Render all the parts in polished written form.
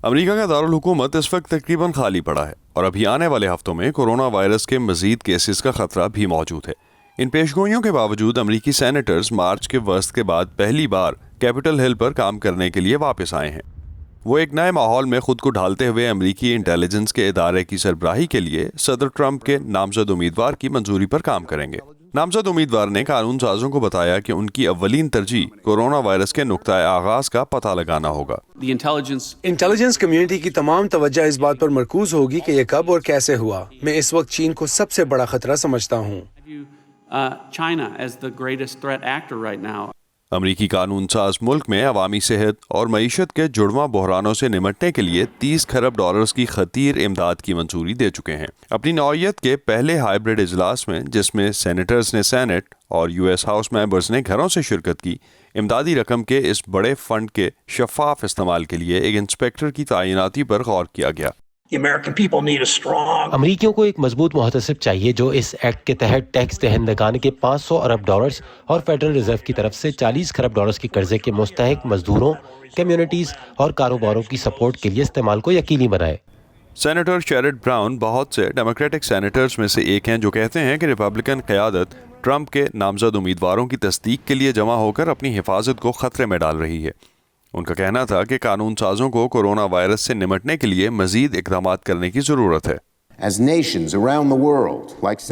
امریکہ کا دارال حکومت اس وقت تقریباً خالی پڑا ہے اور ابھی آنے والے ہفتوں میں کورونا وائرس کے مزید کیسز کا خطرہ بھی موجود ہے۔ ان پیشگوئیوں کے باوجود امریکی سینیٹرز مارچ کے وسط کے بعد پہلی بار کیپٹل ہل پر کام کرنے کے لیے واپس آئے ہیں۔ وہ ایک نئے ماحول میں خود کو ڈھالتے ہوئے امریکی انٹیلیجنس کے ادارے کی سربراہی کے لیے صدر ٹرمپ کے نامزد امیدوار کی منظوری پر کام کریں گے۔ نامزد امیدوار نے قانون سازوں کو بتایا کہ ان کی اولین ترجیح کورونا وائرس کے نقطۂ آغاز کا پتہ لگانا ہوگا۔ انٹیلیجنس کمیونٹی کی تمام توجہ اس بات پر مرکوز ہوگی کہ یہ کب اور کیسے ہوا۔ میں اس وقت چین کو سب سے بڑا خطرہ سمجھتا ہوں۔ امریکی قانون ساز ملک میں عوامی صحت اور معیشت کے جڑواں بحرانوں سے نمٹنے کے لیے 30 کھرب ڈالرز کی خطیر امداد کی منظوری دے چکے ہیں۔ اپنی نوعیت کے پہلے ہائبرڈ اجلاس میں، جس میں سینیٹرز نے سینٹ اور یو ایس ہاؤس ممبرز نے گھروں سے شرکت کی، امدادی رقم کے اس بڑے فنڈ کے شفاف استعمال کے لیے ایک انسپیکٹر کی تعیناتی پر غور کیا گیا۔ امریکیوں کو ایک مضبوط محتسب چاہیے جو اس ایکٹ کے تحت ٹیکس دہندگان کے 500 ارب ڈالرز اور فیڈرل ریزرو کی طرف سے 40 کھرب ڈالرز کے قرضے کے مستحق مزدوروں، کمیونٹیز اور کاروباروں کی سپورٹ کے لیے استعمال کو یقینی بنائے۔ سینیٹر شیرڈ براؤن بہت سے ڈیموکریٹک سینیٹرز میں سے ایک ہیں جو کہتے ہیں کہ ریپبلکن قیادت ٹرمپ کے نامزد امیدواروں کی تصدیق کے لیے جمع ہو کر اپنی حفاظت کو خطرے میں ڈال رہی ہے۔ ان کا کہنا تھا کہ قانون سازوں کو کورونا وائرس سے نمٹنے کے لیے مزید اقدامات کرنے کی ضرورت ہے۔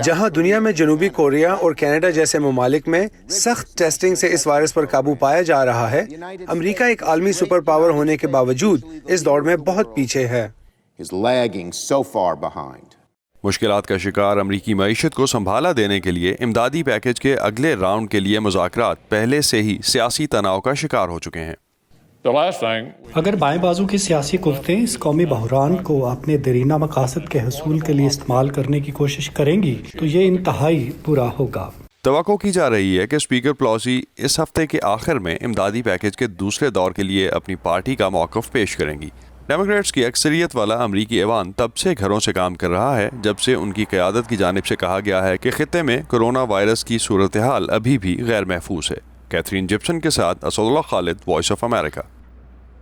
جہاں دنیا میں جنوبی کوریا اور کینیڈا جیسے ممالک میں سخت ٹیسٹنگ سے اس وائرس پر قابو پایا جا رہا ہے، امریکہ ایک عالمی سپر پاور ہونے کے باوجود اس دوڑ میں بہت پیچھے ہے۔ مشکلات کا شکار امریکی معیشت کو سنبھالا دینے کے لیے امدادی پیکج کے اگلے راؤنڈ کے لیے مذاکرات پہلے سے ہی سیاسی تناؤ کا شکار ہو چکے ہیں۔ اگر بائیں بازو کی سیاسی قوتیں اس قومی بحران کو اپنے دیرینہ مقاصد کے حصول کے لیے استعمال کرنے کی کوشش کریں گی تو یہ انتہائی برا ہوگا۔ توقع کی جا رہی ہے کہ اسپیکر پیلوسی اس ہفتے کے آخر میں امدادی پیکج کے دوسرے دور کے لیے اپنی پارٹی کا موقف پیش کریں گی۔ ڈیموکریٹس کی اکثریت والا امریکی ایوان تب سے گھروں سے کام کر رہا ہے جب سے ان کی قیادت کی جانب سے کہا گیا ہے کہ خطے میں کورونا وائرس کی صورتحال ابھی بھی غیر محفوظ ہے۔ کیتھرین جپسن کے ساتھ اسد اللہ خالد، وائس آف امریکہ۔